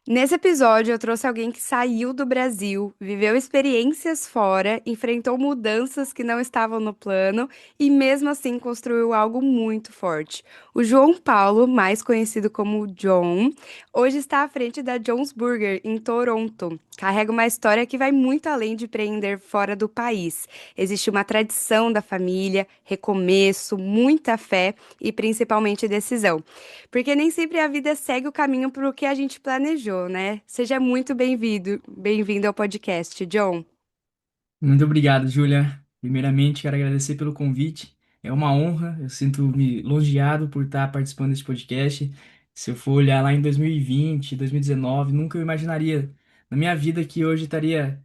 Nesse episódio, eu trouxe alguém que saiu do Brasil, viveu experiências fora, enfrentou mudanças que não estavam no plano e, mesmo assim, construiu algo muito forte. O João Paulo, mais conhecido como John, hoje está à frente da John's Burger, em Toronto. Carrega uma história que vai muito além de empreender fora do país. Existe uma tradição da família, recomeço, muita fé e, principalmente, decisão. Porque nem sempre a vida segue o caminho para o que a gente planejou, né? Seja muito bem-vindo ao podcast, John. Muito obrigado, Júlia. Primeiramente, quero agradecer pelo convite. É uma honra, eu sinto-me longeado por estar participando desse podcast. Se eu for olhar lá em 2020, 2019, nunca eu imaginaria na minha vida que hoje estaria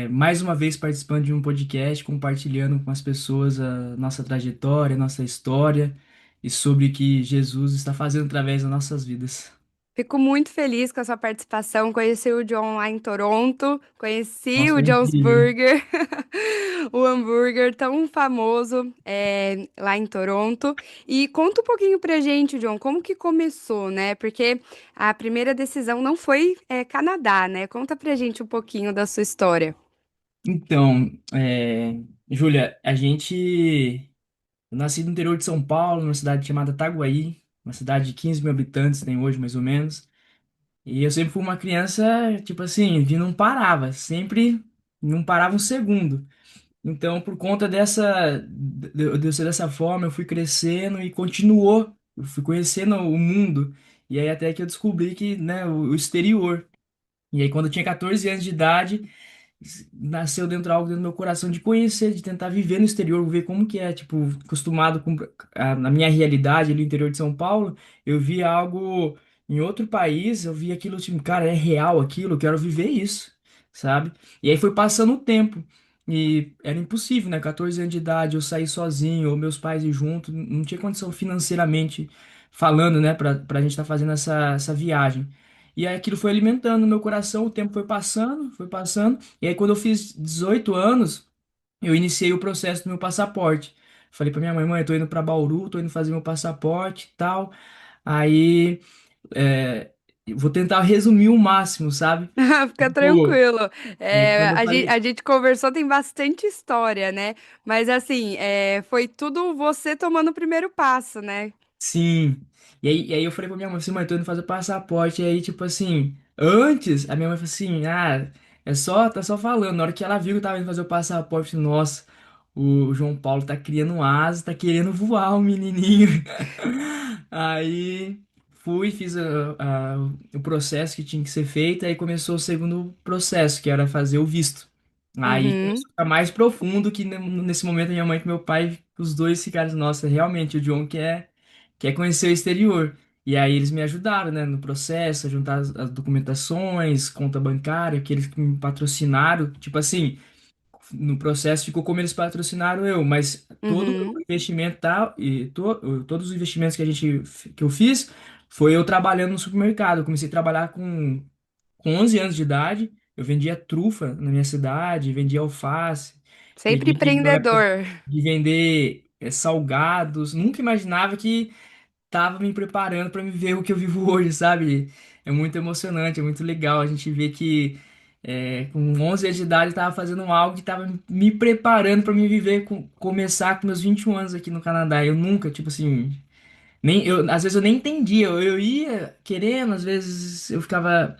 mais uma vez participando de um podcast, compartilhando com as pessoas a nossa trajetória, a nossa história e sobre o que Jesus está fazendo através das nossas vidas. Fico muito feliz com a sua participação. Conheci o John lá em Toronto, conheci Nossa, o foi John's incrível. Burger, o hambúrguer tão famoso lá em Toronto. E conta um pouquinho pra gente, John, como que começou, né? Porque a primeira decisão não foi Canadá, né? Conta pra gente um pouquinho da sua história. Então, Júlia, eu nasci no interior de São Paulo, numa cidade chamada Itaguaí, uma cidade de 15 mil habitantes, tem hoje mais ou menos. E eu sempre fui uma criança, tipo assim, que não parava, sempre não parava um segundo. Então, por conta de eu ser dessa forma, eu fui crescendo e continuou, eu fui conhecendo o mundo. E aí até que eu descobri que, né, o exterior. E aí, quando eu tinha 14 anos de idade, nasceu dentro algo dentro do meu coração de conhecer, de tentar viver no exterior, ver como que é, tipo, acostumado com na minha realidade ali no interior de São Paulo, eu via algo em outro país, eu via aquilo tipo, cara, é real aquilo, eu quero viver isso, sabe? E aí foi passando o tempo. E era impossível, né? 14 anos de idade, eu sair sozinho, ou meus pais ir junto, não tinha condição financeiramente falando, né, pra gente estar fazendo essa viagem. E aí aquilo foi alimentando o meu coração, o tempo foi passando, foi passando. E aí quando eu fiz 18 anos, eu iniciei o processo do meu passaporte. Falei pra minha mãe, mãe, eu tô indo pra Bauru, tô indo fazer meu passaporte e tal. Aí, eu vou tentar resumir o máximo, sabe? Fica Pô, tranquilo. quando eu A falei, gente conversou, tem bastante história, né? Mas assim, foi tudo você tomando o primeiro passo, né? sim. E aí eu falei pra minha mãe assim, mãe, tô indo fazer passaporte. E aí, tipo assim, antes, a minha mãe falou assim, tá só falando. Na hora que ela viu que eu tava indo fazer o passaporte, nossa, o João Paulo tá criando asas, tá querendo voar o menininho. Aí fui, fiz o processo que tinha que ser feito, aí começou o segundo processo, que era fazer o visto. Aí Uhum, começou a ficar mais profundo que nesse momento a minha mãe e meu pai, os dois ficaram, nossa, realmente o John quer conhecer o exterior. E aí eles me ajudaram, né, no processo, a juntar as documentações, conta bancária, aqueles que me patrocinaram, tipo assim, no processo ficou como eles patrocinaram eu, mas todo o uhum. investimento tal todos os investimentos que eu fiz foi eu trabalhando no supermercado. Eu comecei a trabalhar com 11 anos de idade, eu vendia trufa na minha cidade, vendia alface, Sempre peguei tive uma época empreendedor. de vender salgados, nunca imaginava que tava me preparando para viver o que eu vivo hoje, sabe? É muito emocionante, é muito legal a gente ver que com 11 anos de idade eu tava fazendo algo que tava me preparando para me viver, começar com meus 21 anos aqui no Canadá. Eu nunca, tipo assim, às vezes eu nem entendia, eu ia querendo, às vezes ficava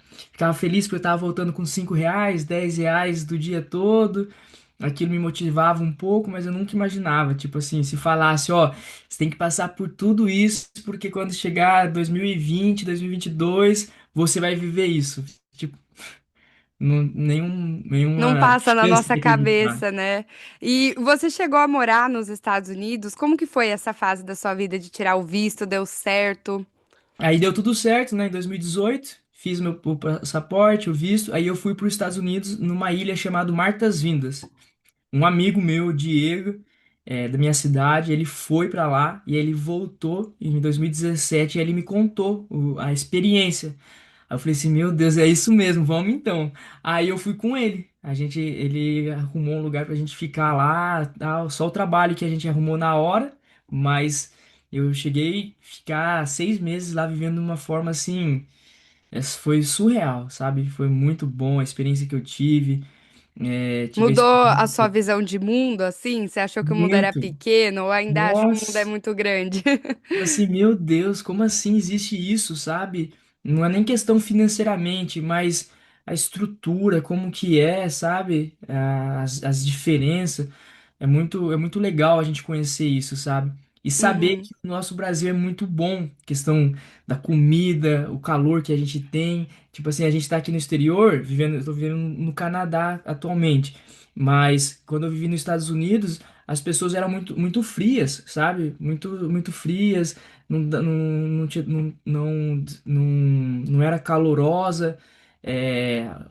feliz porque eu tava voltando com R$ 5, R$ 10 do dia todo. Aquilo me motivava um pouco, mas eu nunca imaginava, tipo assim, se falasse, ó, você tem que passar por tudo isso, porque quando chegar 2020, 2022, você vai viver isso. Tipo, Não nenhuma passa na chance nossa de acreditar. cabeça, né? E você chegou a morar nos Estados Unidos? Como que foi essa fase da sua vida de tirar o visto? Deu certo? Aí deu tudo certo, né? Em 2018, fiz meu o passaporte, o visto, aí eu fui para os Estados Unidos, numa ilha chamada Martas Vindas. Um amigo meu, Diego, da minha cidade, ele foi pra lá e ele voltou em 2017 e ele me contou a experiência. Aí eu falei assim, meu Deus, é isso mesmo, vamos então. Aí eu fui com ele. Ele arrumou um lugar pra gente ficar lá, tal, só o trabalho que a gente arrumou na hora, mas eu cheguei a ficar 6 meses lá vivendo de uma forma assim Foi surreal, sabe? Foi muito bom a experiência que eu tive. Tive a Mudou a sua experiência visão de mundo, assim? Você achou que o mundo era muito. pequeno ou ainda acha o mundo é Nossa! muito grande? Tipo assim, meu Deus, como assim existe isso, sabe? Não é nem questão financeiramente, mas a estrutura, como que é, sabe? As diferenças. É muito legal a gente conhecer isso, sabe? E saber Uhum, que o nosso Brasil é muito bom. Questão da comida, o calor que a gente tem. Tipo assim, a gente tá aqui no exterior, vivendo, eu tô vivendo no Canadá atualmente. Mas quando eu vivi nos Estados Unidos, as pessoas eram muito frias, sabe? Muito frias, não era calorosa.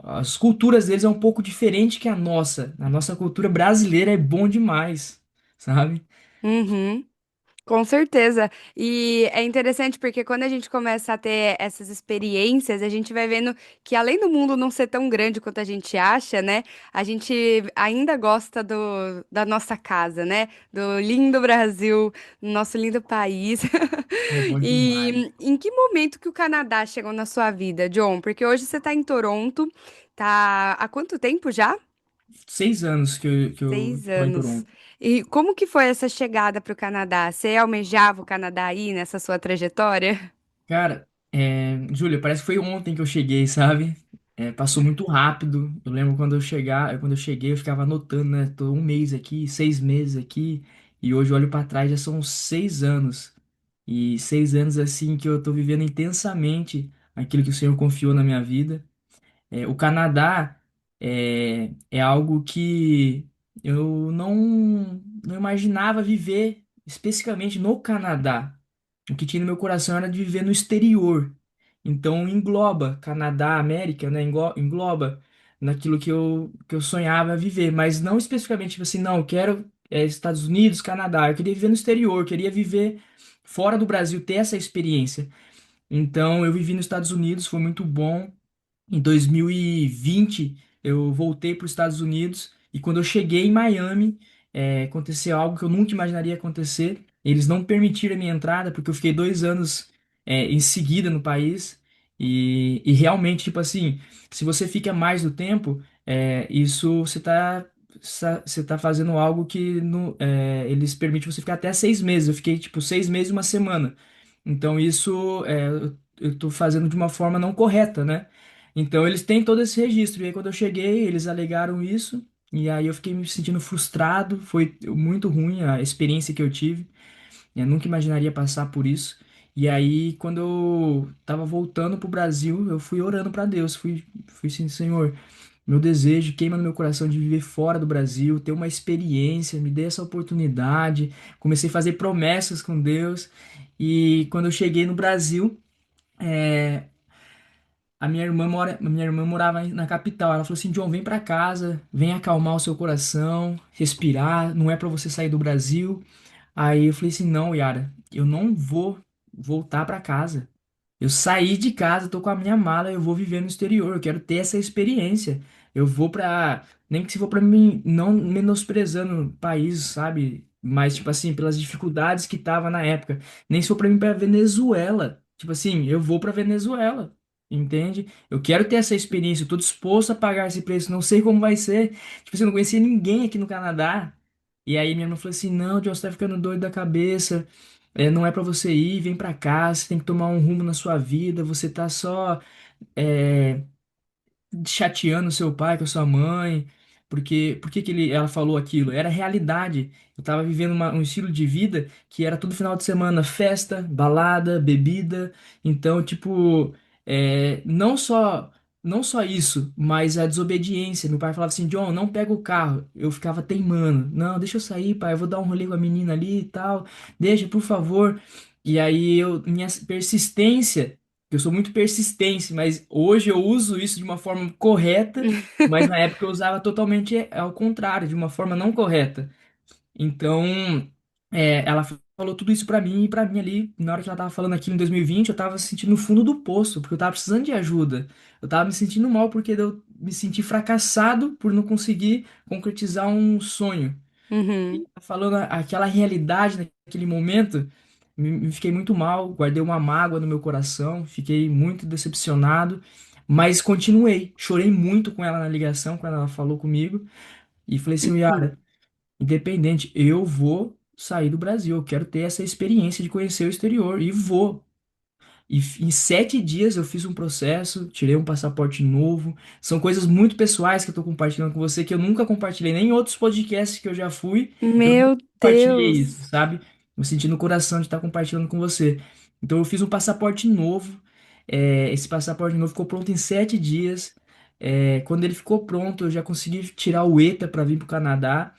As culturas deles é um pouco diferente que a nossa. A nossa cultura brasileira é bom demais, sabe? uhum. Com certeza. E é interessante porque quando a gente começa a ter essas experiências, a gente vai vendo que além do mundo não ser tão grande quanto a gente acha, né? A gente ainda gosta da nossa casa, né? Do lindo Brasil, nosso lindo país. É bom demais. E em que momento que o Canadá chegou na sua vida, John? Porque hoje você está em Toronto, tá há quanto tempo já? 6 anos que eu Seis tô em anos. Toronto. E como que foi essa chegada para o Canadá? Você almejava o Canadá aí nessa sua trajetória? Cara, Júlia, parece que foi ontem que eu cheguei, sabe? Passou muito rápido. Eu lembro quando eu cheguei, eu ficava anotando, né? Tô um mês aqui, 6 meses aqui, e hoje eu olho pra trás, já são 6 anos. E 6 anos assim que eu tô vivendo intensamente aquilo que o Senhor confiou na minha vida. O Canadá é algo que eu não imaginava viver especificamente no Canadá. O que tinha no meu coração era de viver no exterior. Então engloba Canadá, América, né? Engloba naquilo que eu sonhava viver, mas não especificamente tipo assim, não, eu quero Estados Unidos, Canadá. Eu queria viver no exterior, eu queria viver fora do Brasil, ter essa experiência. Então eu vivi nos Estados Unidos, foi muito bom. Em 2020, eu voltei para os Estados Unidos e quando eu cheguei em Miami, aconteceu algo que eu nunca imaginaria acontecer. Eles não permitiram a minha entrada porque eu fiquei 2 anos, em seguida no país e realmente, tipo assim, se você fica mais do tempo, isso você tá fazendo algo que eles permitem você ficar até 6 meses. Eu fiquei, tipo, 6 meses e uma semana. Então, isso eu tô fazendo de uma forma não correta, né? Então eles têm todo esse registro. E aí quando eu cheguei, eles alegaram isso. E aí eu fiquei me sentindo frustrado. Foi muito ruim a experiência que eu tive. Eu nunca imaginaria passar por isso. E aí quando eu tava voltando pro Brasil, eu fui orando para Deus. Fui assim, Senhor, meu desejo queima no meu coração de viver fora do Brasil, ter uma experiência, me dê essa oportunidade. Comecei a fazer promessas com Deus. E quando eu cheguei no Brasil, é, minha irmã morava na capital. Ela falou assim: John, vem pra casa, vem acalmar o seu coração, respirar. Não é pra você sair do Brasil. Aí eu falei assim: não, Yara, eu não vou voltar pra casa. Eu saí de casa, tô com a minha mala, eu vou viver no exterior. Eu quero ter essa experiência. Eu vou pra. Nem que se for pra mim, não menosprezando o país, sabe? Mas, tipo assim, pelas dificuldades que tava na época. Nem se for pra mim pra Venezuela. Tipo assim, eu vou pra Venezuela. Entende? Eu quero ter essa experiência. Eu tô disposto a pagar esse preço. Não sei como vai ser. Tipo assim, eu não conhecia ninguém aqui no Canadá. E aí minha irmã falou assim: não, John, você tá ficando doido da cabeça. Não é pra você ir, vem pra cá, você tem que tomar um rumo na sua vida, você tá só é, chateando seu pai com a sua mãe. Porque, por que que ela falou aquilo? Era realidade. Eu tava vivendo um estilo de vida que era todo final de semana festa, balada, bebida. Então, tipo, não só isso, mas a desobediência. Meu pai falava assim: John, não pega o carro. Eu ficava teimando. Não, deixa eu sair, pai. Eu vou dar um rolê com a menina ali e tal. Deixa, por favor. E aí minha persistência. Eu sou muito persistente, mas hoje eu uso isso de uma forma correta, mas na época eu usava totalmente ao contrário, de uma forma não correta. Então, ela falou tudo isso pra mim e pra mim ali, na hora que ela tava falando aquilo em 2020, eu tava sentindo no fundo do poço, porque eu tava precisando de ajuda. Eu tava me sentindo mal porque eu me senti fracassado por não conseguir concretizar um sonho. Uhum. Falando aquela realidade naquele momento. Fiquei muito mal, guardei uma mágoa no meu coração, fiquei muito decepcionado, mas continuei. Chorei muito com ela na ligação, quando ela falou comigo, e falei assim, Yara, independente, eu vou sair do Brasil, eu quero ter essa experiência de conhecer o exterior, e vou. Em 7 dias eu fiz um processo, tirei um passaporte novo. São coisas muito pessoais que eu tô compartilhando com você, que eu nunca compartilhei, nem em outros podcasts que eu já fui, eu nunca Meu compartilhei isso, Deus. sabe? Eu senti no coração de estar compartilhando com você. Então eu fiz um passaporte novo. Esse passaporte novo ficou pronto em 7 dias. Quando ele ficou pronto, eu já consegui tirar o ETA para vir para o Canadá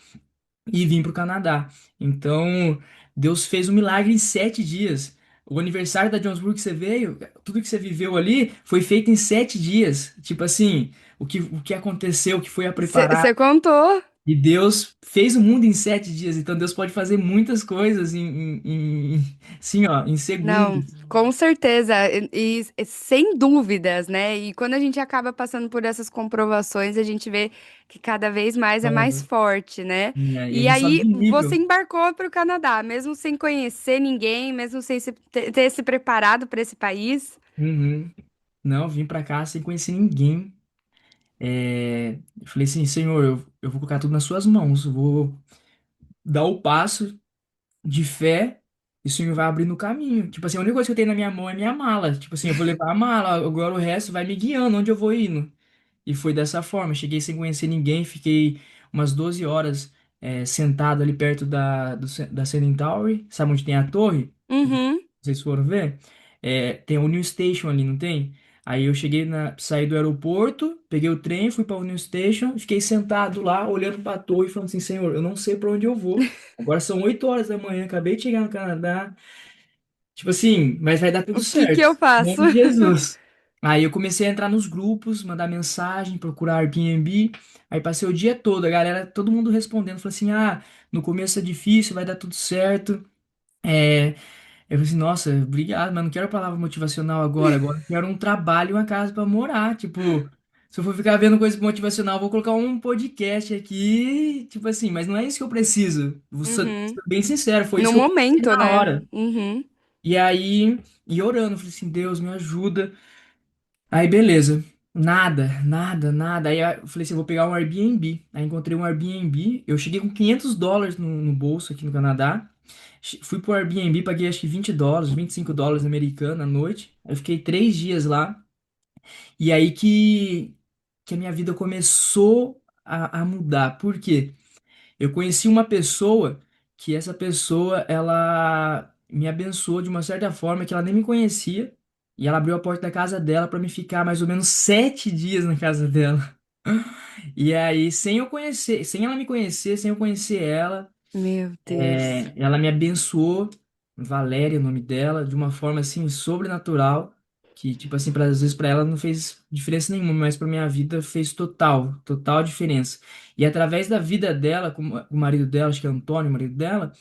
e vim para o Canadá. Então, Deus fez um milagre em 7 dias. O aniversário da Jonesboro que você veio, tudo que você viveu ali, foi feito em 7 dias. Tipo assim, o que aconteceu, o que foi a preparar. Você contou? E Deus fez o mundo em 7 dias. Então, Deus pode fazer muitas coisas assim, ó, em Não, segundos. com certeza, e sem dúvidas, né? E quando a gente acaba passando por essas comprovações, a gente vê que cada vez mais é mais Uhum. forte, né? E a E gente sobe aí de você nível. embarcou para o Canadá, mesmo sem conhecer ninguém, mesmo sem ter se preparado para esse país. Uhum. Não, vim pra cá sem conhecer ninguém. Eu falei assim, Senhor, eu vou colocar tudo nas suas mãos. Eu vou dar o passo de fé e o Senhor vai abrindo o caminho. Tipo assim, a única coisa que eu tenho na minha mão é minha mala. Tipo assim, eu vou levar a mala, agora o resto vai me guiando onde eu vou indo. E foi dessa forma. Cheguei sem conhecer ninguém, fiquei umas 12 horas sentado ali perto da CN Tower. Sabe onde tem a torre? Uhum. Vocês foram ver? Tem a Union Station ali, não tem? Aí eu saí do aeroporto, peguei o trem, fui para a Union Station, fiquei sentado lá, olhando para a torre, falando assim, Senhor, eu não sei para onde eu vou. Agora são 8 horas da manhã, acabei de chegar no Canadá. Tipo assim, mas vai dar tudo O que que eu certo. Em faço? nome de Jesus. Aí eu comecei a entrar nos grupos, mandar mensagem, procurar Airbnb. Aí passei o dia todo, a galera, todo mundo respondendo, falou assim: ah, no começo é difícil, vai dar tudo certo. É, eu falei assim, nossa, obrigado, mas não quero palavra motivacional agora eu quero um trabalho e uma casa pra morar. Tipo, se eu for ficar vendo coisa motivacional, eu vou colocar um podcast aqui, tipo assim, mas não é isso que eu preciso. Vou Uhum. ser bem sincero, foi No isso que eu pensei momento, na né? hora. Uhum. E aí, e orando, eu falei assim, Deus, me ajuda. Aí, beleza. Nada, nada, nada. Aí eu falei assim, eu vou pegar um Airbnb. Aí encontrei um Airbnb. Eu cheguei com US$ 500 no bolso aqui no Canadá. Fui pro Airbnb, paguei acho que US$ 20, US$ 25 americano à noite. Aí eu fiquei 3 dias lá. E aí que a minha vida começou a mudar. Por quê? Eu conheci uma pessoa que essa pessoa, ela me abençoou de uma certa forma que ela nem me conhecia. E ela abriu a porta da casa dela para me ficar mais ou menos 7 dias na casa dela. E aí, sem eu conhecer, sem ela me conhecer, sem eu conhecer ela, Meu Deus. ela me abençoou, Valéria, é o nome dela, de uma forma assim sobrenatural, que tipo assim, às vezes para ela não fez diferença nenhuma, mas para minha vida fez total, total diferença. E através da vida dela, com o marido dela, acho que é Antônio, o marido dela,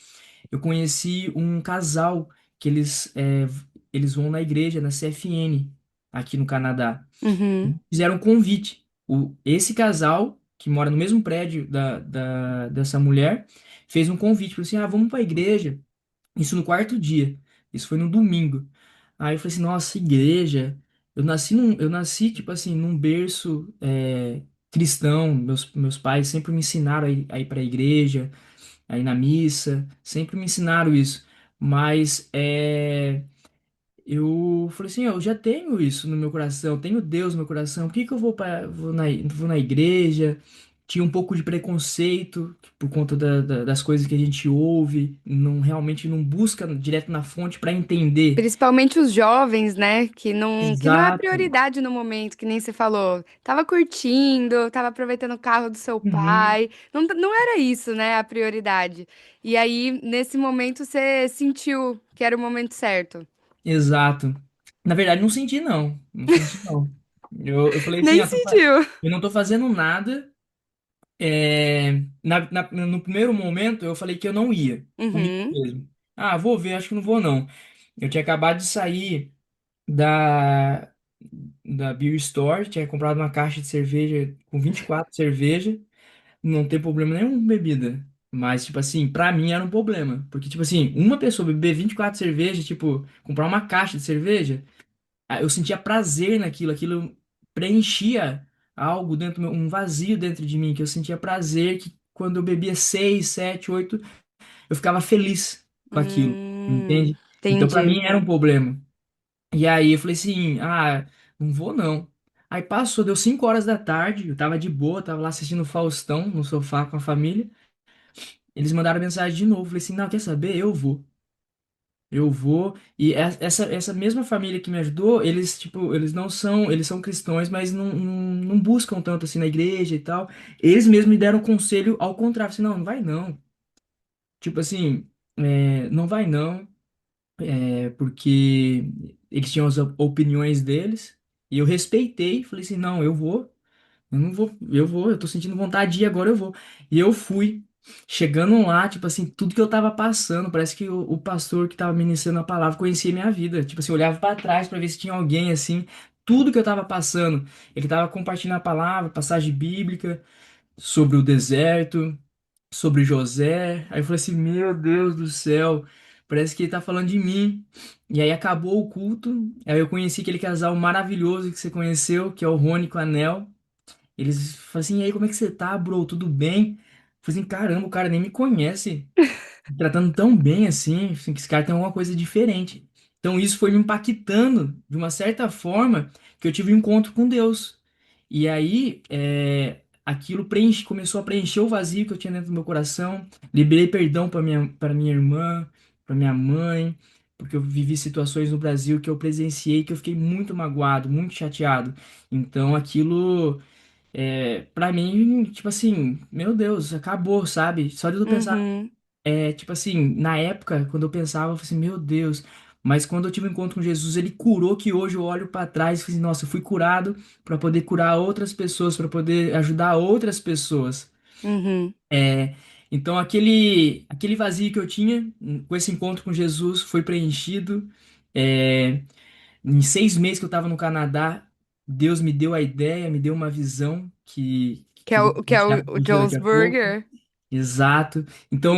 eu conheci um casal que eles vão na igreja, na CFN, aqui no Canadá. Uhum. Fizeram um convite. Esse casal, que mora no mesmo prédio dessa mulher, fez um convite. Falou assim: ah, vamos para a igreja. Isso no quarto dia. Isso foi no domingo. Aí eu falei assim: nossa, igreja. Eu nasci, tipo assim, num berço cristão. Meus pais sempre me ensinaram a ir para a igreja, a ir na missa. Sempre me ensinaram isso. Mas eu falei assim, eu já tenho isso no meu coração, tenho Deus no meu coração, por que que eu vou na igreja? Tinha um pouco de preconceito por conta das coisas que a gente ouve, realmente não busca direto na fonte para entender. Principalmente os jovens, né? Que não é a Exato. prioridade no momento, que nem você falou. Tava curtindo, tava aproveitando o carro do seu Uhum. pai. Não, não era isso, né? A prioridade. E aí, nesse momento, você sentiu que era o momento certo. Exato. Na verdade, não senti não, não senti não. Eu falei assim, Nem ah, sentiu. eu não tô fazendo nada. No primeiro momento, eu falei que eu não ia, comigo Uhum, mesmo. Ah, vou ver, acho que não vou não. Eu tinha acabado de sair da, da Beer Store, tinha comprado uma caixa de cerveja com 24 cerveja, não tem problema nenhum com bebida. Mas, tipo assim, pra mim era um problema. Porque, tipo assim, uma pessoa beber 24 cervejas, tipo, comprar uma caixa de cerveja, eu sentia prazer naquilo, aquilo preenchia algo dentro, um vazio dentro de mim, que eu sentia prazer, que quando eu bebia 6, 7, 8, eu ficava feliz com aquilo, entende? Então, pra Entendi. mim era um problema. E aí eu falei assim, não vou não. Aí passou, deu 5 horas da tarde, eu tava de boa, tava lá assistindo o Faustão no sofá com a família. Eles mandaram mensagem de novo. Falei assim, não, quer saber? Eu vou. Eu vou. E essa mesma família que me ajudou, eles, tipo, eles são cristãos, mas não buscam tanto assim na igreja e tal. Eles mesmos me deram conselho ao contrário. Assim, não, não vai não. Tipo assim, não vai não, porque eles tinham as opiniões deles. E eu respeitei, falei assim, não, eu vou. Eu não vou, eu tô sentindo vontade de ir, agora eu vou. E eu fui. Chegando lá, tipo assim, tudo que eu tava passando, parece que o pastor que tava ministrando a palavra conhecia minha vida. Tipo assim, eu olhava pra trás pra ver se tinha alguém assim, tudo que eu tava passando. Ele tava compartilhando a palavra, passagem bíblica, sobre o deserto, sobre José. Aí eu falei assim, meu Deus do céu, parece que ele tá falando de mim. E aí acabou o culto, aí eu conheci aquele casal maravilhoso que você conheceu, que é o Rony com a Nel. Eles falam assim, e aí, como é que você tá, bro? Tudo bem? Eu falei assim, caramba, o cara nem me conhece. Me tratando tão bem assim, que esse cara tem alguma coisa diferente. Então isso foi me impactando de uma certa forma que eu tive um encontro com Deus. E aí, aquilo começou a preencher o vazio que eu tinha dentro do meu coração. Liberei perdão para minha irmã, para minha mãe, porque eu vivi situações no Brasil que eu presenciei que eu fiquei muito magoado, muito chateado. Então aquilo pra mim, tipo assim, meu Deus, acabou, sabe? Só de eu pensar, Uhum, tipo assim, na época, quando eu pensava, eu falei assim, meu Deus, mas quando eu tive um encontro com Jesus, ele curou que hoje eu olho pra trás e falei assim, nossa, eu fui curado pra poder curar outras pessoas, pra poder ajudar outras pessoas. uhum. É, então aquele vazio que eu tinha com esse encontro com Jesus foi preenchido. É, em 6 meses que eu estava no Canadá, Deus me deu a ideia, me deu uma visão que eu vou Que é compartilhar o contigo daqui Jones a pouco. Burger. Exato.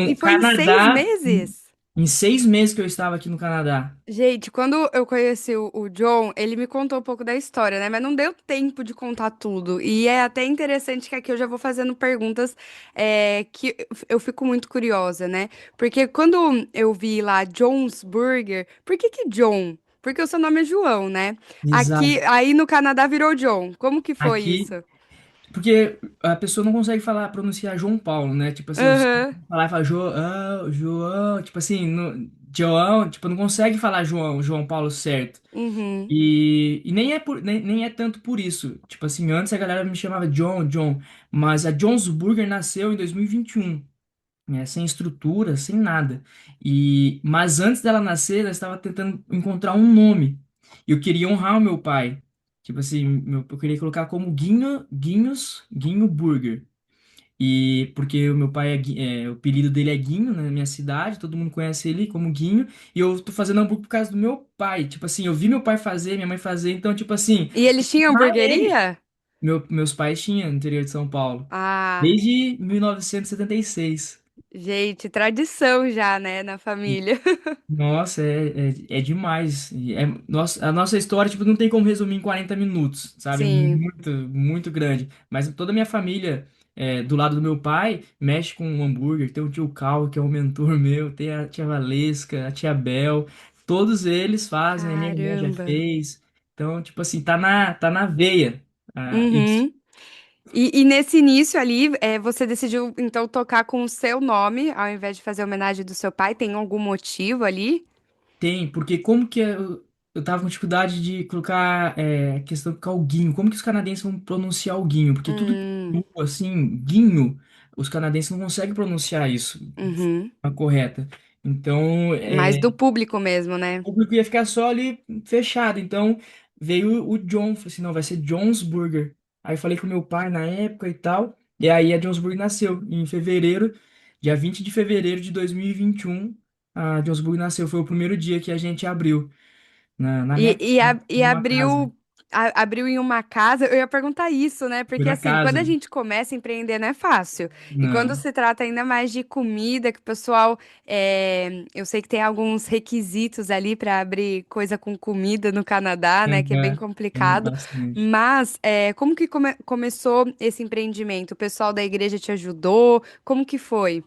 E Então, foi em seis Canadá, meses? em 6 meses que eu estava aqui no Canadá. Gente, quando eu conheci o John, ele me contou um pouco da história, né? Mas não deu tempo de contar tudo. E é até interessante que aqui eu já vou fazendo perguntas que eu fico muito curiosa, né? Porque quando eu vi lá John's Burger, por que que John? Porque o seu nome é João, né? Aqui, Exato. aí no Canadá virou John. Como que foi Aqui, isso? porque a pessoa não consegue falar, pronunciar João Paulo, né? Tipo assim, os Aham, falar e fala João, João, tipo assim, João, tipo, não consegue falar João Paulo certo. uhum. E nem é tanto por isso. Tipo assim, antes a galera me chamava John, mas a John's Burger nasceu em 2021, né, sem estrutura, sem nada. Mas antes dela nascer, ela estava tentando encontrar um nome. E eu queria honrar o meu pai. Tipo assim, eu queria colocar como Guinho Burger. E porque o meu pai o apelido dele é Guinho, né, na minha cidade, todo mundo conhece ele como Guinho, e eu tô fazendo hambúrguer por causa do meu pai. Tipo assim, eu vi meu pai fazer, minha mãe fazer, então, tipo assim, E eles tinham honrar ele. hamburgueria? Meus pais tinham no interior de São Paulo, Ah, desde 1976. gente, tradição já, né, na família. Nossa, é demais. A nossa história, tipo, não tem como resumir em 40 minutos, sabe? É Sim. muito, muito grande. Mas toda a minha família, do lado do meu pai, mexe com o hambúrguer. Tem o tio Cal, que é um mentor meu, tem a tia Valesca, a tia Bel. Todos eles fazem, a minha irmã já Caramba. fez. Então, tipo assim, tá na veia, isso. Uhum. E nesse início ali, você decidiu então tocar com o seu nome, ao invés de fazer homenagem do seu pai? Tem algum motivo ali? Tem, porque como que eu tava com dificuldade de colocar a questão do calguinho. Como que os canadenses vão pronunciar o guinho? Porque tudo que Hum, é assim, guinho, os canadenses não conseguem pronunciar isso de uhum. forma correta. Então, Mais do público mesmo, né? o público ia ficar só ali fechado. Então, veio o John, falei assim, não, vai ser John's Burger. Aí eu falei com meu pai na época e tal, e aí a John's Burger nasceu em fevereiro, dia 20 de fevereiro de 2021. A John's Burger nasceu, foi o primeiro dia que a gente abriu na E, minha e, casa, a- e numa casa. abriu. abriu em uma casa, eu ia perguntar isso, né? Foi Porque na assim, quando a casa. gente começa a empreender não é fácil. E quando Não. se trata ainda mais de comida, que o pessoal, eu sei que tem alguns requisitos ali para abrir coisa com comida no Canadá, né? Que é bem Aham. Tem complicado. bastante. Mas como que começou esse empreendimento? O pessoal da igreja te ajudou? Como que foi?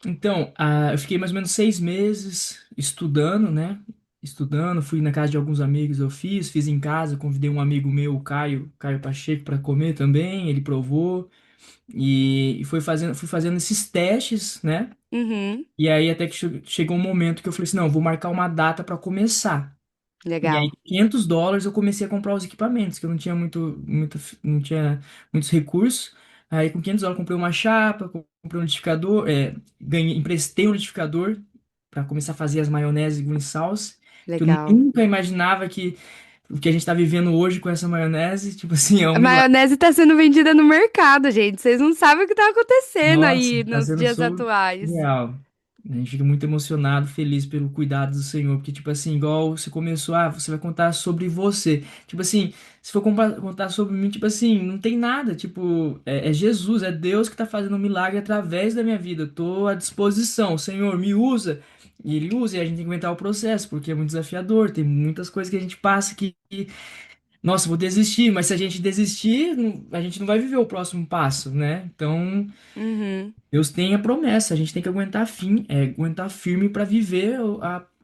Então, eu fiquei mais ou menos 6 meses estudando, né? Estudando, fui na casa de alguns amigos, fiz em casa, convidei um amigo meu, o Caio Pacheco, para comer também, ele provou, e fui fazendo esses testes, né? Uhum, E aí até que chegou um momento que eu falei assim, não, eu vou marcar uma data para começar. E aí, legal. US$ 500 eu comecei a comprar os equipamentos, que eu não tinha não tinha muitos recursos. Aí, com US$ 500 eu comprei uma chapa, comprei um liquidificador, emprestei um liquidificador para começar a fazer as maioneses green sauce, que eu Legal. nunca imaginava que o que a gente está vivendo hoje com essa maionese, tipo assim, é um A milagre. maionese tá sendo vendida no mercado, gente. Vocês não sabem o que tá acontecendo Nossa, aí tá nos sendo dias atuais. surreal. A gente fica muito emocionado, feliz pelo cuidado do Senhor, porque, tipo assim, igual você começou, você vai contar sobre você. Tipo assim, se for contar sobre mim, tipo assim, não tem nada. Tipo, é Jesus, é Deus que tá fazendo um milagre através da minha vida. Eu tô à disposição, Senhor, me usa. E Ele usa, e a gente tem que aguentar o processo, porque é muito desafiador. Tem muitas coisas que a gente passa nossa, vou desistir, mas se a gente desistir, a gente não vai viver o próximo passo, né? Então. Uhum, Deus tem a promessa, a gente tem que aguentar firme para viver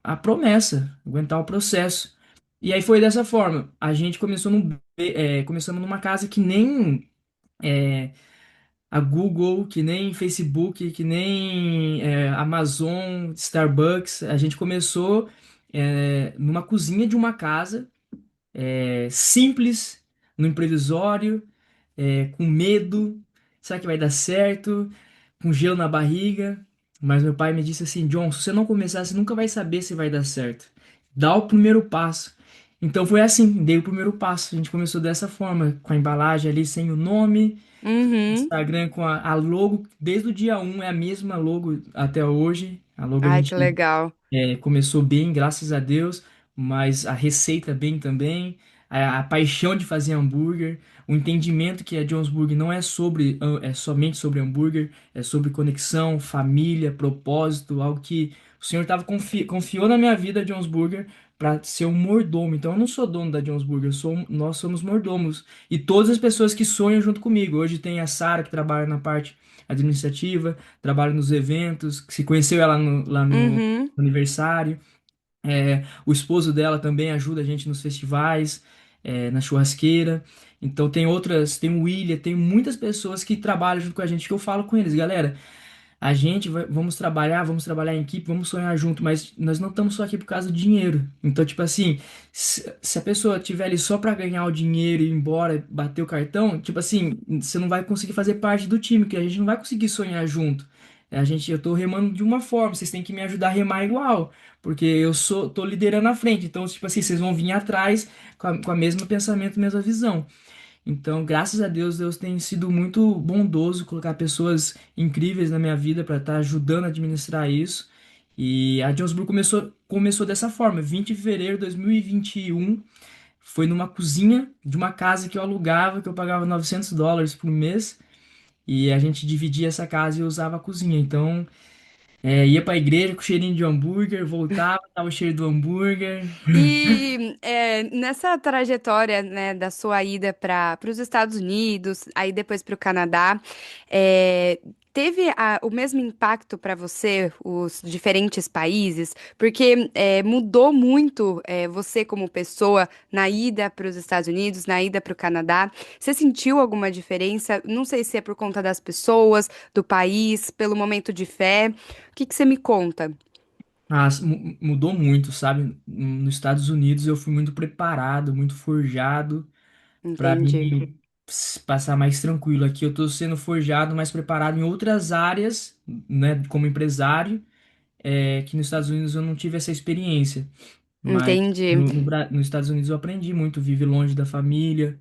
a promessa, aguentar o processo. E aí foi dessa forma. A gente começamos numa casa que nem é, a Google, que nem Facebook, que nem Amazon, Starbucks. A gente começou numa cozinha de uma casa simples, no imprevisório, com medo. Será que vai dar certo? Com gelo na barriga. Mas meu pai me disse assim: John, se você não começar, você nunca vai saber se vai dar certo. Dá o primeiro passo. Então foi assim, dei o primeiro passo. A gente começou dessa forma, com a embalagem ali sem o nome, uhum. Instagram com a logo, desde o dia um é a mesma logo até hoje. A logo a Ai, que gente legal. começou bem, graças a Deus, mas a receita bem também, a paixão de fazer hambúrguer, o entendimento que a Jones Burger não é é somente sobre hambúrguer, é sobre conexão, família, propósito, algo que o Senhor confiou na minha vida, Jones Burger, para ser um mordomo. Então eu não sou dono da Jones Burger, nós somos mordomos. E todas as pessoas que sonham junto comigo. Hoje tem a Sara, que trabalha na parte administrativa, trabalha nos eventos, que se conheceu ela lá no Uhum. aniversário. O esposo dela também ajuda a gente nos festivais, na churrasqueira. Então tem o William, tem muitas pessoas que trabalham junto com a gente que eu falo com eles, galera. Vamos trabalhar em equipe, vamos sonhar junto, mas nós não estamos só aqui por causa do dinheiro. Então, tipo assim, se a pessoa estiver ali só para ganhar o dinheiro e ir embora, bater o cartão, tipo assim, você não vai conseguir fazer parte do time, que a gente não vai conseguir sonhar junto. Eu tô remando de uma forma, vocês têm que me ajudar a remar igual, porque tô liderando a frente. Então, tipo assim, vocês vão vir atrás com a mesmo pensamento, mesma visão. Então, graças a Deus, Deus tem sido muito bondoso colocar pessoas incríveis na minha vida para estar ajudando a administrar isso. E a Jonesboro começou dessa forma. 20 de fevereiro de 2021, foi numa cozinha de uma casa que eu alugava, que eu pagava US$ 900 por mês. E a gente dividia essa casa e usava a cozinha. Então, ia para a igreja com cheirinho de hambúrguer, voltava, tava o cheiro do hambúrguer. E nessa trajetória, né, da sua ida para os Estados Unidos, aí depois para o Canadá, é, teve o mesmo impacto para você, os diferentes países? Porque mudou muito você como pessoa na ida para os Estados Unidos, na ida para o Canadá. Você sentiu alguma diferença? Não sei se é por conta das pessoas, do país, pelo momento de fé. O que que você me conta? Mudou muito, sabe? Nos Estados Unidos eu fui muito preparado, muito forjado para Entendi. mim passar mais tranquilo. Aqui eu tô sendo forjado, mais preparado em outras áreas, né, como empresário, que nos Estados Unidos eu não tive essa experiência. Mas Entendi. nos Estados Unidos eu aprendi muito, viver longe da família,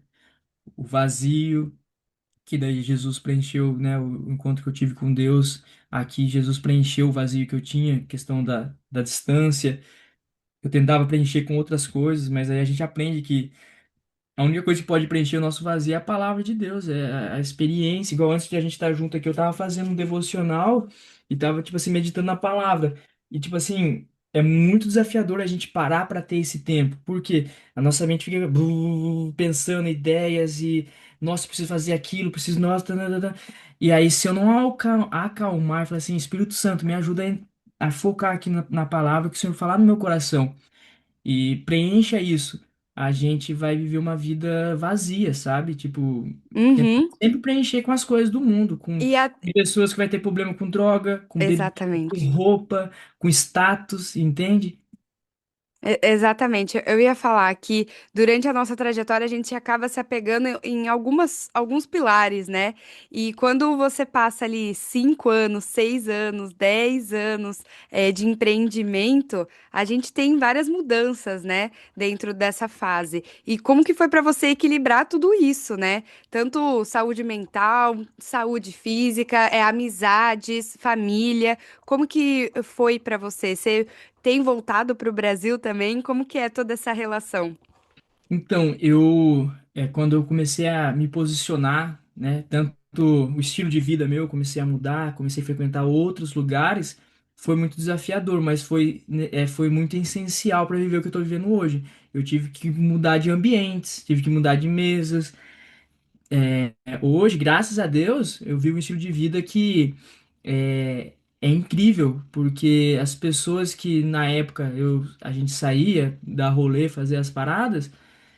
o vazio, que daí Jesus preencheu, né, o encontro que eu tive com Deus. Aqui Jesus preencheu o vazio que eu tinha, questão da distância. Eu tentava preencher com outras coisas, mas aí a gente aprende que A única coisa que pode preencher o nosso vazio é a palavra de Deus, é a experiência. Igual antes de a gente estar junto aqui, eu tava fazendo um devocional e tava, tipo assim, meditando na palavra. E, tipo assim, é muito desafiador a gente parar para ter esse tempo, porque a nossa mente fica pensando ideias e, nossa, preciso fazer aquilo, preciso, nossa, tananana. E aí, se eu não acalmar, falar assim, Espírito Santo, me ajuda a focar aqui na palavra que o Senhor falar no meu coração e preencha isso, a gente vai viver uma vida vazia, sabe? Tipo, tentar Uhum. sempre preencher com as coisas do mundo, com E a... pessoas que vai ter problema com droga, com bebida, com Exatamente. roupa, com status, entende? Exatamente. Eu ia falar que durante a nossa trajetória a gente acaba se apegando em alguns pilares, né? E quando você passa ali 5 anos, 6 anos, 10 anos de empreendimento, a gente tem várias mudanças, né? Dentro dessa fase. E como que foi para você equilibrar tudo isso, né? Tanto saúde mental, saúde física, amizades, família. Como que foi para você? Você tem voltado para o Brasil também? Como que é toda essa relação? Então, quando eu comecei a me posicionar, né, tanto o estilo de vida meu, comecei a mudar, comecei a frequentar outros lugares, foi muito desafiador, mas foi, né, foi muito essencial para viver o que eu estou vivendo hoje. Eu tive que mudar de ambientes, tive que mudar de mesas. Hoje, graças a Deus, eu vivo um estilo de vida que é incrível, porque as pessoas que na época a gente saía, dar rolê, fazer as paradas,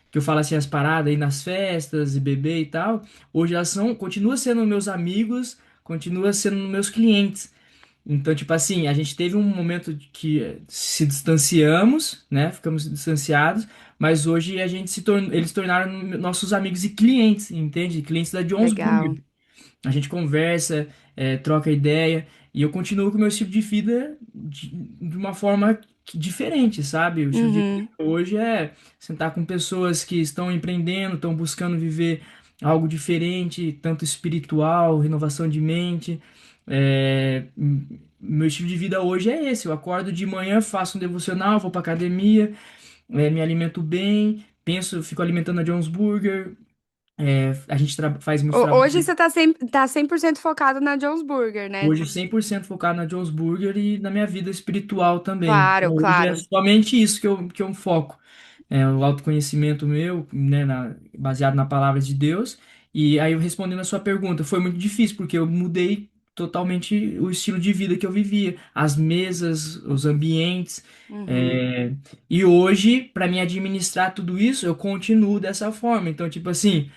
que eu falo assim, as paradas aí nas festas e beber e tal, hoje elas continuam sendo meus amigos, continuam sendo meus clientes. Então, tipo assim, a gente teve um momento de que se distanciamos, né? Ficamos distanciados, mas hoje eles se tornaram nossos amigos e clientes, entende? Clientes da Jones Legal. Burger. A gente conversa, troca ideia, e eu continuo com o meu estilo de vida de uma forma diferente, sabe? O estilo de vida Uhum, hoje é sentar com pessoas que estão empreendendo, estão buscando viver algo diferente, tanto espiritual, renovação de mente. Meu estilo de vida hoje é esse. Eu acordo de manhã, faço um devocional, vou para academia, me alimento bem, penso, fico alimentando a Jones Burger. A gente faz muito Hoje trabalho. você tá 100% focado na Jones Burger, né? Hoje 100% focado na Jones Burger e na minha vida espiritual também. Claro, Então, hoje é claro. somente isso que eu foco. O autoconhecimento meu, né, baseado na palavra de Deus. E aí, respondendo a sua pergunta, foi muito difícil, porque eu mudei totalmente o estilo de vida que eu vivia, as mesas, os ambientes. Uhum, é, E hoje, para mim administrar tudo isso, eu continuo dessa forma. Então, tipo assim.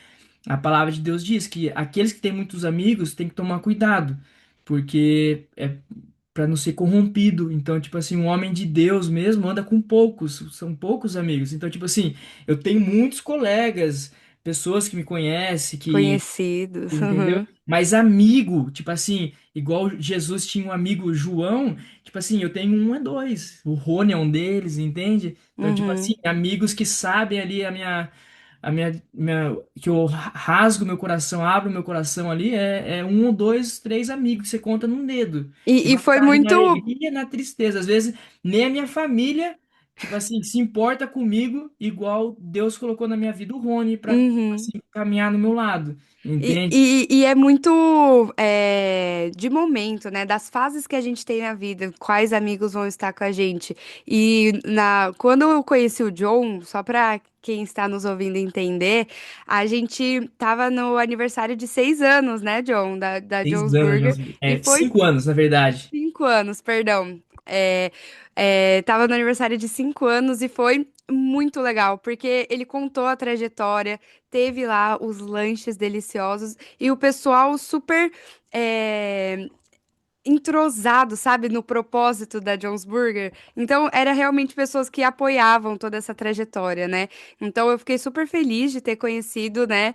A palavra de Deus diz que aqueles que têm muitos amigos têm que tomar cuidado, porque é para não ser corrompido. Então, tipo assim, um homem de Deus mesmo anda com poucos, são poucos amigos. Então, tipo assim, eu tenho muitos colegas, pessoas que me conhecem, que conhecidos. entendeu? Uhum, Mas amigo, tipo assim, igual Jesus tinha um amigo João, tipo assim, eu tenho um, é dois. O Rony é um deles, entende? Então, tipo assim, uhum. amigos que sabem ali que eu rasgo meu coração, abro meu coração ali, é um ou dois, três amigos que você conta num dedo. Que E vai foi estar ali na muito. alegria e na tristeza. Às vezes, nem a minha família, tipo assim, se importa comigo, igual Deus colocou na minha vida o Rony pra, tipo Uhum. assim, caminhar no meu lado. Entende? E é muito de momento, né? Das fases que a gente tem na vida, quais amigos vão estar com a gente. Quando eu conheci o John, só para quem está nos ouvindo entender, a gente tava no aniversário de 6 anos, né, John, da Seis Jones anos, Burger, e foi 5 anos, na verdade. 5 anos, perdão. Tava no aniversário de 5 anos e foi muito legal, porque ele contou a trajetória, teve lá os lanches deliciosos e o pessoal super é, entrosado, sabe, no propósito da Jones Burger. Então, era realmente pessoas que apoiavam toda essa trajetória, né? Então, eu fiquei super feliz de ter conhecido, né,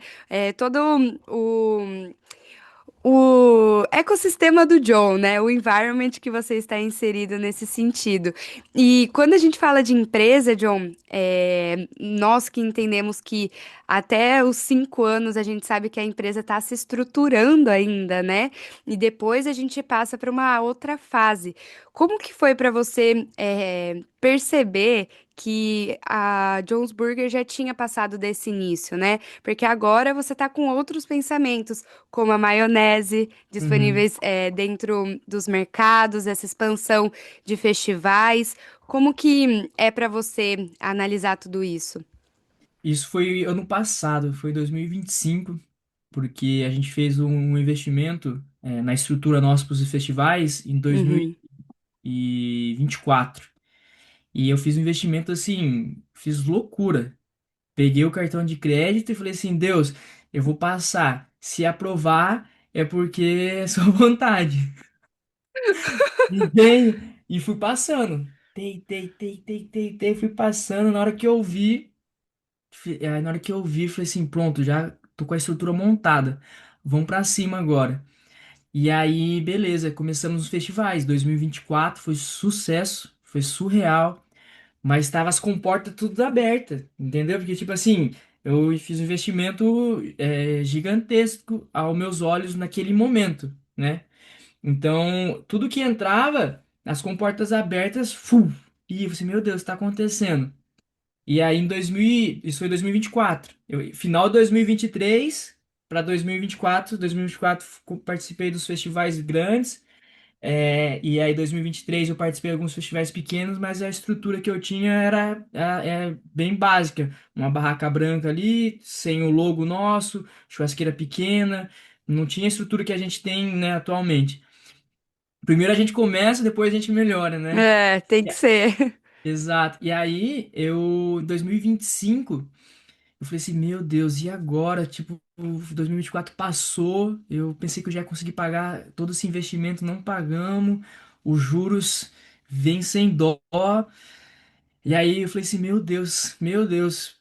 todo o o ecossistema do John, né? O environment que você está inserido nesse sentido. E quando a gente fala de empresa, John, nós que entendemos que até os 5 anos a gente sabe que a empresa está se estruturando ainda, né? E depois a gente passa para uma outra fase. Como que foi para você? perceber que a Jones Burger já tinha passado desse início, né? Porque agora você tá com outros pensamentos, como a maionese Uhum. disponíveis dentro dos mercados, essa expansão de festivais. Como que é para você analisar tudo isso? Isso foi ano passado, foi 2025, porque a gente fez um investimento na estrutura nossa para os festivais em Uhum. 2024. E eu fiz um investimento assim, fiz loucura. Peguei o cartão de crédito e falei assim, Deus, eu vou passar. Se aprovar, é porque é sua vontade. E fui passando. Fui passando. Na hora que eu vi, na hora que eu vi, falei assim, pronto, já tô com a estrutura montada. Vamos pra cima agora. E aí, beleza, começamos os festivais. 2024 foi sucesso, foi surreal. Mas estava as comportas tudo abertas, entendeu? Porque, tipo assim, eu fiz um investimento gigantesco aos meus olhos naquele momento, né? Então, tudo que entrava, as comportas abertas, e eu falei, assim, meu Deus, está acontecendo. E aí, isso foi 2024. Final de 2023 para 2024. 2024 participei dos festivais grandes. E aí, 2023, eu participei de alguns festivais pequenos, mas a estrutura que eu tinha era bem básica. Uma barraca branca ali, sem o logo nosso, churrasqueira pequena. Não tinha a estrutura que a gente tem, né, atualmente. Primeiro a gente começa, depois a gente melhora, né? É, tem que É. ser. Exato. E aí, em 2025, eu falei assim, meu Deus, e agora? Tipo, o 2024 passou, eu pensei que eu já ia conseguir pagar todo esse investimento, não pagamos, os juros vêm sem dó. E aí eu falei assim, meu Deus,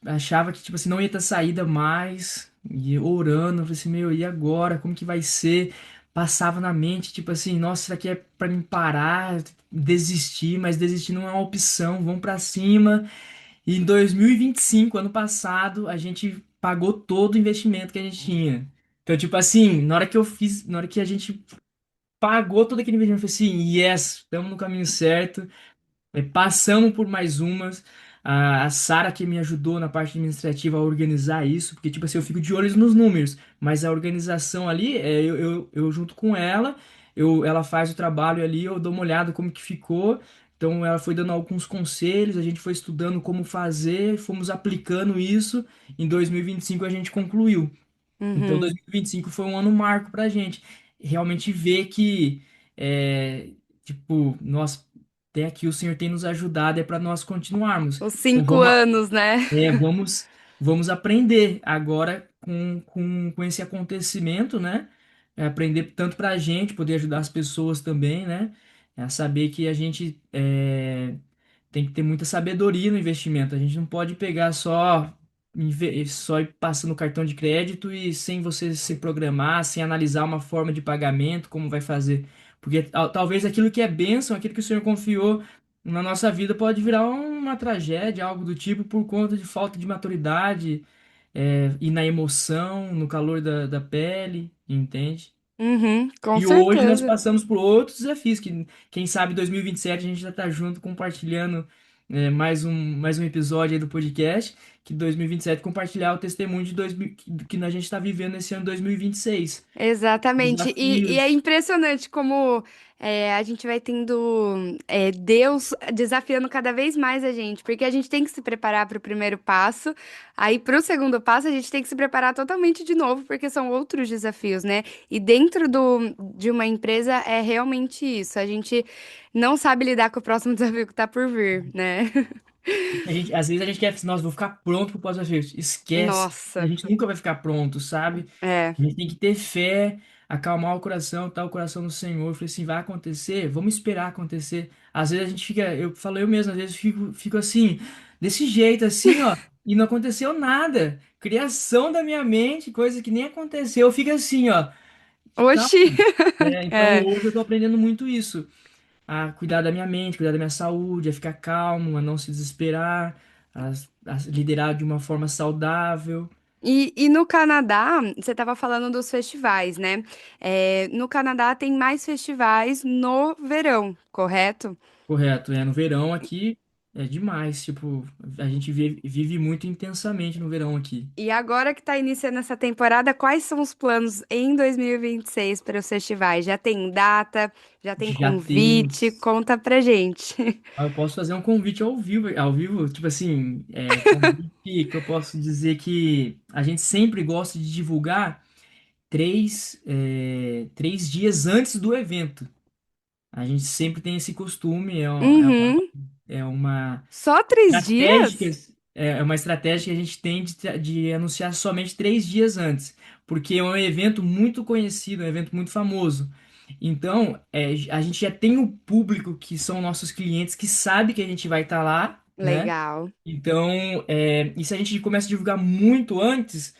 achava que tipo assim não ia ter saída mais, e orando, eu falei assim, meu, e agora? Como que vai ser? Passava na mente, tipo assim, nossa, será que é pra mim parar, desistir, mas desistir não é uma opção, vamos pra cima. E em 2025, ano passado, a gente pagou todo o investimento que a gente tinha. Então, tipo assim, na hora que a gente pagou todo aquele investimento, eu falei assim, yes, estamos no caminho certo. Passamos por mais umas. A Sara que me ajudou na parte administrativa a organizar isso, porque, tipo assim, eu fico de olhos nos números, mas a organização ali, eu junto com ela, ela faz o trabalho ali, eu dou uma olhada como que ficou. Então, ela foi dando alguns conselhos, a gente foi estudando como fazer, fomos aplicando isso. Em 2025 a gente concluiu. Então, Uhum. 2025 foi um ano marco pra gente. Realmente ver que, tipo, nós, até aqui o Senhor tem nos ajudado, é para nós continuarmos. Os Então, 5 anos, né? vamos aprender agora com esse acontecimento, né? Aprender tanto para a gente, poder ajudar as pessoas também, né? A saber que a gente tem que ter muita sabedoria no investimento. A gente não pode pegar só ir passando cartão de crédito e sem você se programar, sem analisar uma forma de pagamento, como vai fazer. Porque talvez aquilo que é bênção, aquilo que o Senhor confiou na nossa vida pode virar uma tragédia, algo do tipo, por conta de falta de maturidade, e na emoção, no calor da pele, entende? Uhum, com E hoje nós certeza. passamos por outros desafios, que quem sabe em 2027 a gente já está junto compartilhando mais um episódio aí do podcast, que 2027 compartilhar o testemunho de 2000, que a gente está vivendo esse ano 2026. Exatamente. E é Desafios. impressionante como a gente vai tendo Deus desafiando cada vez mais a gente, porque a gente tem que se preparar para o primeiro passo, aí para o segundo passo a gente tem que se preparar totalmente de novo, porque são outros desafios, né? E dentro de uma empresa é realmente isso. A gente não sabe lidar com o próximo desafio que está por vir, né? Às vezes a gente quer, nossa, vou ficar pronto pro pós-desafio. Esquece. A Nossa, gente nunca vai ficar pronto, sabe? é. A gente tem que ter fé, acalmar o coração, tá o coração no Senhor. Eu falei assim, vai acontecer, vamos esperar acontecer. Às vezes a gente fica, eu falo eu mesmo, às vezes fico assim, desse jeito, assim, ó, e não aconteceu nada. Criação da minha mente, coisa que nem aconteceu. Fica assim, ó. Calma. Oxi! Então É. hoje eu tô aprendendo muito isso. A cuidar da minha mente, cuidar da minha saúde, a ficar calmo, a não se desesperar, a liderar de uma forma saudável. E no Canadá, você estava falando dos festivais, né? No Canadá tem mais festivais no verão, correto? Correto, no verão aqui. É demais, tipo, a gente vive muito intensamente no verão aqui. E agora que tá iniciando essa temporada, quais são os planos em 2026 para os festivais? Já tem data? Já tem Já convite? temos. Conta pra gente. Eu posso fazer um convite ao vivo, tipo assim, convite que eu posso dizer que a gente sempre gosta de divulgar 3 dias antes do evento. A gente sempre tem esse costume, Uhum. é uma Só 3 dias? estratégia, é uma estratégia que a gente tem de anunciar somente 3 dias antes, porque é um evento muito conhecido, é um evento muito famoso. Então, a gente já tem o público que são nossos clientes que sabe que a gente vai estar lá, né? Legal. Então, e se a gente começa a divulgar muito antes,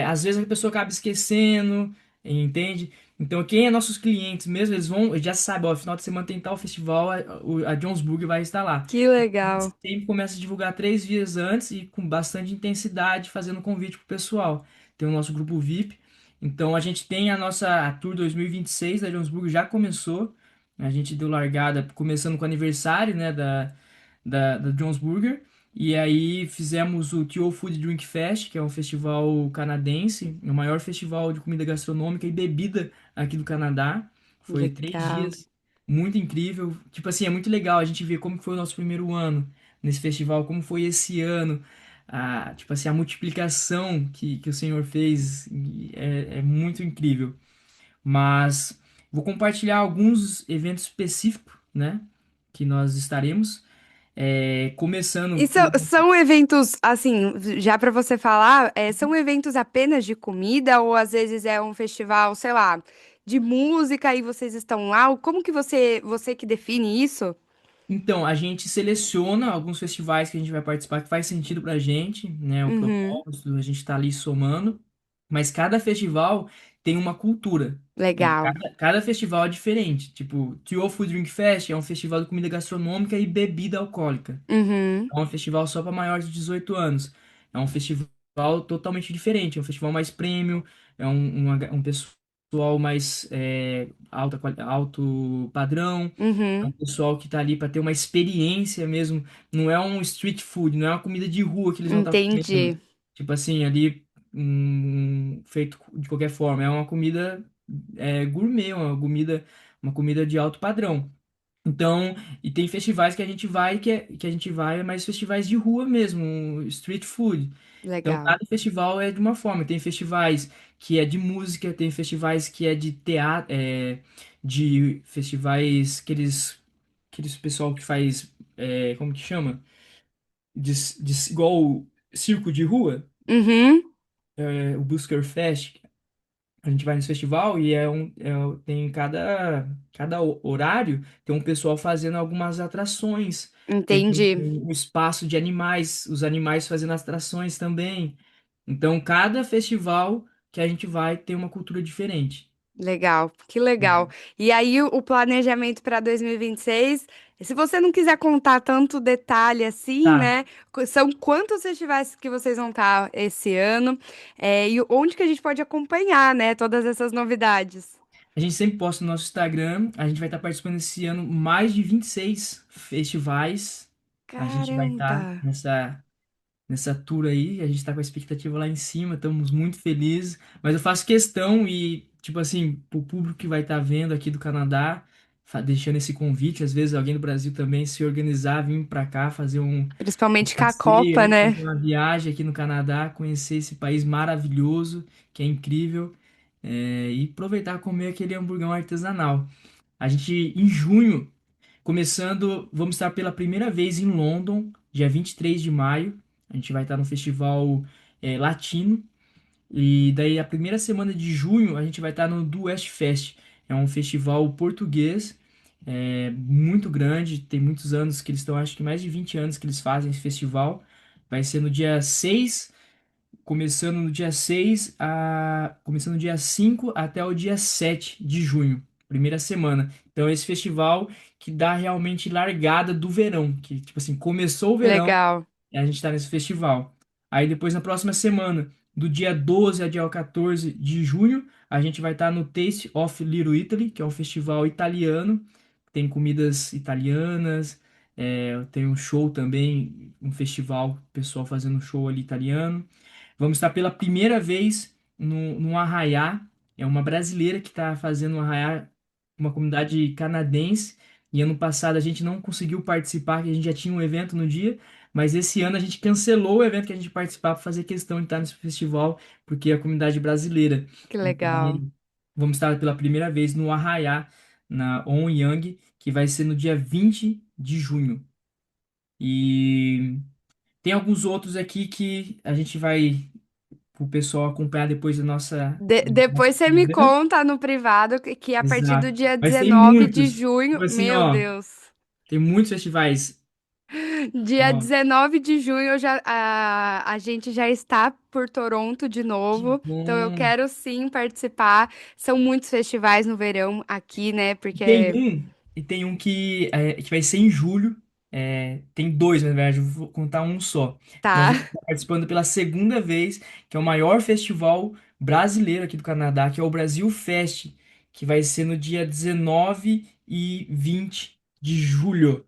às vezes a pessoa acaba esquecendo, entende? Então, quem é nossos clientes mesmo, eles vão, já sabem, ó, final de semana tem tal festival, a Jonesburg vai estar lá. Que A gente legal. sempre começa a divulgar 3 dias antes e com bastante intensidade, fazendo convite pro pessoal. Tem o nosso grupo VIP. Então, a gente tem a Tour 2026 da Jonesburg, já começou. A gente deu largada, começando com o aniversário, né, da Jones Burger. E aí fizemos o Tio Food Drink Fest, que é um festival canadense, o maior festival de comida gastronômica e bebida aqui do Canadá. Foi três Legal. dias, muito incrível. Tipo assim, é muito legal a gente ver como que foi o nosso primeiro ano nesse festival, como foi esse ano. Tipo assim, a multiplicação que o Senhor fez é muito incrível. Mas vou compartilhar alguns eventos específicos, né? Que nós estaremos. Começando E pelo. são eventos, assim, já para você falar, são eventos apenas de comida ou às vezes é um festival, sei lá, de música e vocês estão lá? Como que você que define isso? Então, a gente seleciona alguns festivais que a gente vai participar que faz sentido pra gente, né? O Uhum. propósito, a gente tá ali somando. Mas cada festival tem uma cultura, né? Legal. Cada festival é diferente. Tipo, Tio Food Drink Fest é um festival de comida gastronômica e bebida alcoólica. Uhum. É um festival só para maiores de 18 anos. É um festival totalmente diferente. É um festival mais premium. Um pessoal mais alto padrão. É um Uhum. pessoal que tá ali para ter uma experiência mesmo. Não é um street food, não é uma comida de rua que eles vão estar comendo. Entendi. Tipo assim, ali feito de qualquer forma. É uma comida gourmet, uma comida de alto padrão. Então, e tem festivais que a gente vai, que a gente vai, mas festivais de rua mesmo, street food. Então, Legal. cada festival é de uma forma. Tem festivais que é de música, tem festivais que é de teatro, de festivais aqueles pessoal que faz, como que chama? Igual o circo de rua, Uhum. o Busker Fest. A gente vai nesse festival e tem cada horário, tem um pessoal fazendo algumas atrações. Tem Entendi. um espaço de animais, os animais fazendo atrações também. Então, cada festival que a gente vai tem uma cultura diferente. Legal, que legal. Uhum. E aí, o planejamento para 2026, se você não quiser contar tanto detalhe assim, Tá. né? São quantos festivais que vocês vão estar esse ano? E onde que a gente pode acompanhar, né? Todas essas novidades. A gente sempre posta no nosso Instagram. A gente vai estar participando esse ano mais de 26 festivais. A gente vai Caramba! estar nessa tour aí. A gente tá com a expectativa lá em cima, estamos muito felizes. Mas eu faço questão e, tipo assim, pro público que vai estar vendo aqui do Canadá, deixando esse convite, às vezes alguém do Brasil também se organizar, vir pra cá, fazer um Principalmente com a passeio, Copa, né? né? Fazer uma viagem aqui no Canadá, conhecer esse país maravilhoso, que é incrível, e aproveitar e comer aquele hamburgão artesanal. A gente, em junho, vamos estar pela primeira vez em London, dia 23 de maio. A gente vai estar no festival latino. E daí, a primeira semana de junho, a gente vai estar no Do West Fest. É um festival português, muito grande. Tem muitos anos que eles estão, acho que mais de 20 anos que eles fazem esse festival. Vai ser no dia 6 começando no dia 5 até o dia 7 de junho, primeira semana. Então esse festival que dá realmente largada do verão, que tipo assim, começou o verão Legal, e a gente está nesse festival. Aí depois na próxima semana, do dia 12 ao dia 14 de junho, a gente vai estar no Taste of Little Italy, que é um festival italiano, tem comidas italianas, Tem um show também, um festival, pessoal fazendo um show ali italiano. Vamos estar pela primeira vez no Arraiá. É uma brasileira que está fazendo um Arraiá, uma comunidade canadense. E ano passado a gente não conseguiu participar, que a gente já tinha um evento no dia. Mas esse ano a gente cancelou o evento que a gente participava para fazer questão de estar nesse festival, porque é a comunidade brasileira. Que legal. Então, vamos estar pela primeira vez no Arraiá, na On Young, que vai ser no dia 20 de junho. E tem alguns outros aqui que a gente vai o pessoal acompanhar depois do nosso Depois você me Instagram. conta no privado que a partir do Exato. dia Mas tem 19 de muitos. junho, Tipo assim, meu ó, Deus. tem muitos festivais. Dia Ó, 19 de junho a gente já está por Toronto de que novo, então eu bom. quero sim participar. São muitos festivais no verão aqui, né? Tem Porque um, e tem um que vai ser em julho. Tem dois, na verdade, eu vou contar um só. Nós tá vamos estar participando pela segunda vez, que é o maior festival brasileiro aqui do Canadá, que é o Brasil Fest, que vai ser no dia 19 e 20 de julho.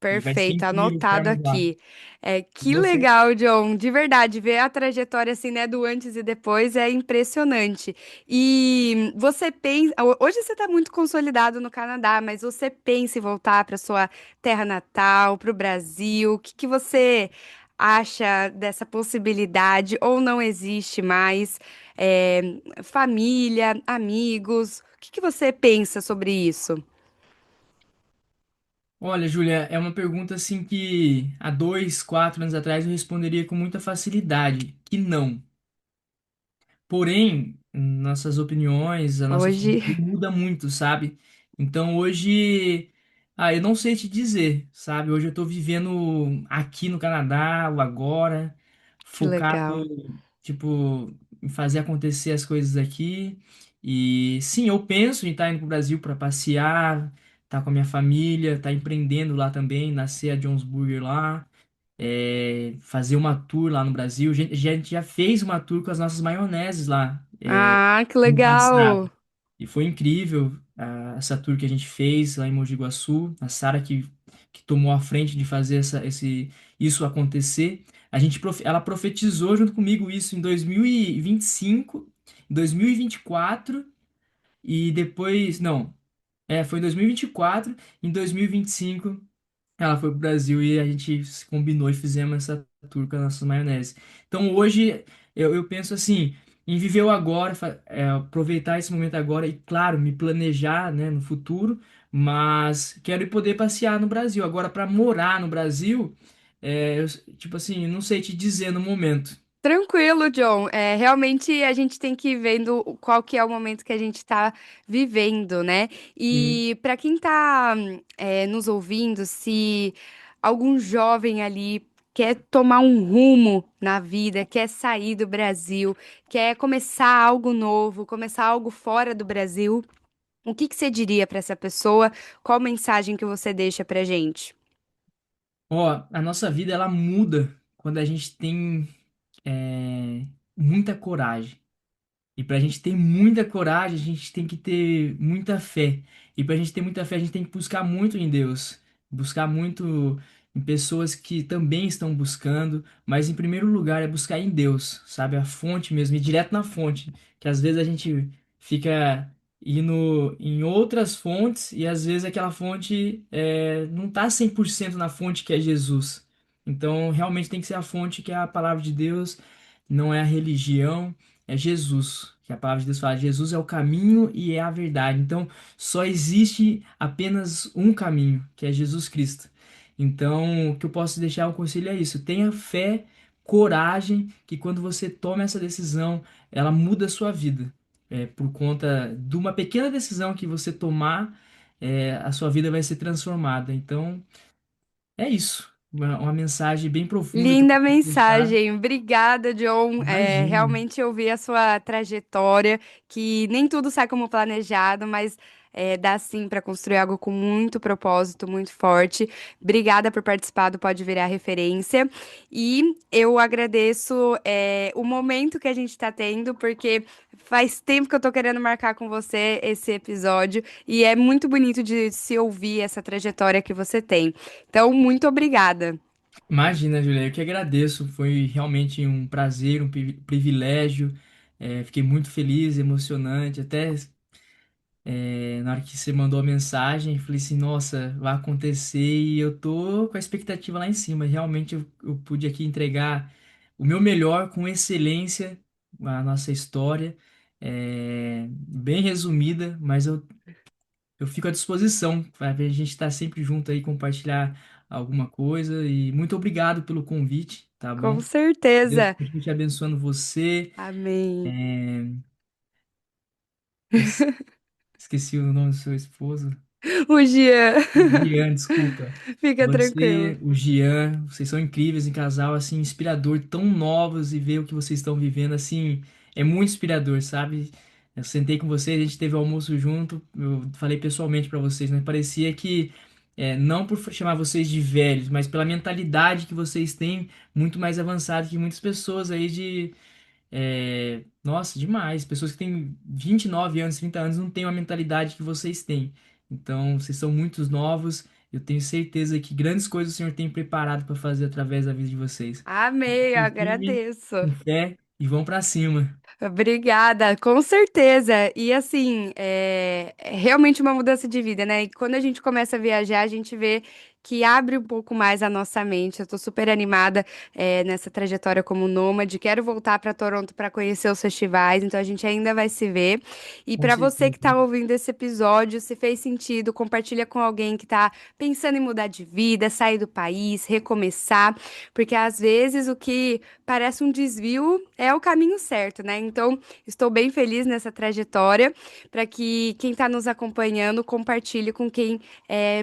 E vai ser perfeito, incrível anotado estarmos lá. aqui. É, E que você? legal, John. De verdade, ver a trajetória assim, né, do antes e depois é impressionante. E você pensa, hoje você está muito consolidado no Canadá, mas você pensa em voltar para sua terra natal, para o Brasil? O que que você acha dessa possibilidade ou não existe mais? É, família, amigos, o que que você pensa sobre isso? Olha, Júlia, é uma pergunta assim que há 2, 4 anos atrás eu responderia com muita facilidade, que não. Porém, nossas opiniões, a nossa forma Hoje, de vida muda muito, sabe? Então hoje, eu não sei te dizer, sabe? Hoje eu tô vivendo aqui no Canadá, o agora, que legal. focado, tipo, em fazer acontecer as coisas aqui. E sim, eu penso em estar indo pro Brasil para passear, estar com a minha família, estar empreendendo lá também, nascer a Jones Burger lá, fazer uma tour lá no Brasil. A gente já fez uma tour com as nossas maioneses lá, Ah, que no passado. legal. E foi incrível, essa tour que a gente fez lá em Mogi Guaçu. A Sara que tomou a frente de fazer isso acontecer. Ela profetizou junto comigo isso em 2025, em 2024 e depois, não, foi em 2024, em 2025 ela foi pro Brasil e a gente se combinou e fizemos essa tour com a nossa maionese. Então hoje eu penso assim, em viver o agora, aproveitar esse momento agora e, claro, me planejar, né, no futuro, mas quero poder passear no Brasil. Agora, para morar no Brasil, tipo assim, não sei te dizer no momento. Tranquilo, John. É, realmente a gente tem que ir vendo qual que é o momento que a gente está vivendo, né? Sim. E para quem está nos ouvindo, se algum jovem ali quer tomar um rumo na vida, quer sair do Brasil, quer começar algo novo, começar algo fora do Brasil, o que que você diria para essa pessoa? Qual mensagem que você deixa pra gente? Ó, a nossa vida ela muda quando a gente tem muita coragem. E para a gente ter muita coragem, a gente tem que ter muita fé. E para a gente ter muita fé, a gente tem que buscar muito em Deus, buscar muito em pessoas que também estão buscando, mas em primeiro lugar é buscar em Deus, sabe? A fonte mesmo, ir direto na fonte, que às vezes a gente fica indo em outras fontes e às vezes aquela fonte não está 100% na fonte que é Jesus. Então, realmente tem que ser a fonte que é a palavra de Deus, não é a religião, é Jesus, que a palavra de Deus fala, Jesus é o caminho e é a verdade. Então, só existe apenas um caminho, que é Jesus Cristo. Então, o que eu posso deixar um conselho é isso: tenha fé, coragem, que quando você toma essa decisão, ela muda a sua vida. Por conta de uma pequena decisão que você tomar, a sua vida vai ser transformada. Então, é isso. Uma mensagem bem profunda que eu Linda posso deixar. mensagem, obrigada, John. É, Imagina. realmente eu vi a sua trajetória, que nem tudo sai como planejado, mas dá sim para construir algo com muito propósito, muito forte. Obrigada por participar do Pode Virar Referência. E eu agradeço, o momento que a gente está tendo, porque faz tempo que eu tô querendo marcar com você esse episódio e é muito bonito de se ouvir essa trajetória que você tem. Então, muito obrigada. Imagina, Julia, eu que agradeço. Foi realmente um prazer, um privilégio. Fiquei muito feliz, emocionante. Até na hora que você mandou a mensagem, falei assim, nossa, vai acontecer e eu tô com a expectativa lá em cima. Realmente eu pude aqui entregar o meu melhor com excelência, a nossa história, bem resumida, mas eu fico à disposição para a gente estar sempre junto aí, compartilhar alguma coisa e muito obrigado pelo convite, tá Com bom? Deus certeza. continue te abençoando você. Amém. É, eu esqueci o nome do seu esposo. O Jean. Gian, desculpa. Fica tranquilo. Você, o Gian, vocês são incríveis em casal, assim, inspirador, tão novos e ver o que vocês estão vivendo, assim, é muito inspirador, sabe? Eu sentei com vocês, a gente teve almoço junto, eu falei pessoalmente pra vocês, mas parecia que, não por chamar vocês de velhos, mas pela mentalidade que vocês têm, muito mais avançada que muitas pessoas aí nossa, demais. Pessoas que têm 29 anos, 30 anos não têm uma mentalidade que vocês têm. Então, vocês são muitos novos. Eu tenho certeza que grandes coisas o Senhor tem preparado para fazer através da vida de vocês. Amei, eu Fiquem firme, agradeço. com fé e vão para cima. Obrigada, com certeza. E assim, é realmente uma mudança de vida, né? E quando a gente começa a viajar, a gente vê que abre um pouco mais a nossa mente. Eu tô super animada, nessa trajetória como nômade. Quero voltar para Toronto para conhecer os festivais, então a gente ainda vai se ver. E Com para você que certeza. está ouvindo esse episódio, se fez sentido, compartilha com alguém que está pensando em mudar de vida, sair do país, recomeçar, porque às vezes o que parece um desvio é o caminho certo, né? Então, estou bem feliz nessa trajetória para que quem está nos acompanhando compartilhe com quem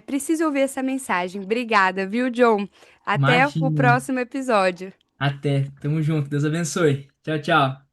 precisa ouvir essa mensagem. Obrigada, viu, John? Até o Imagina. próximo episódio. Até. Tamo junto. Deus abençoe. Tchau, tchau.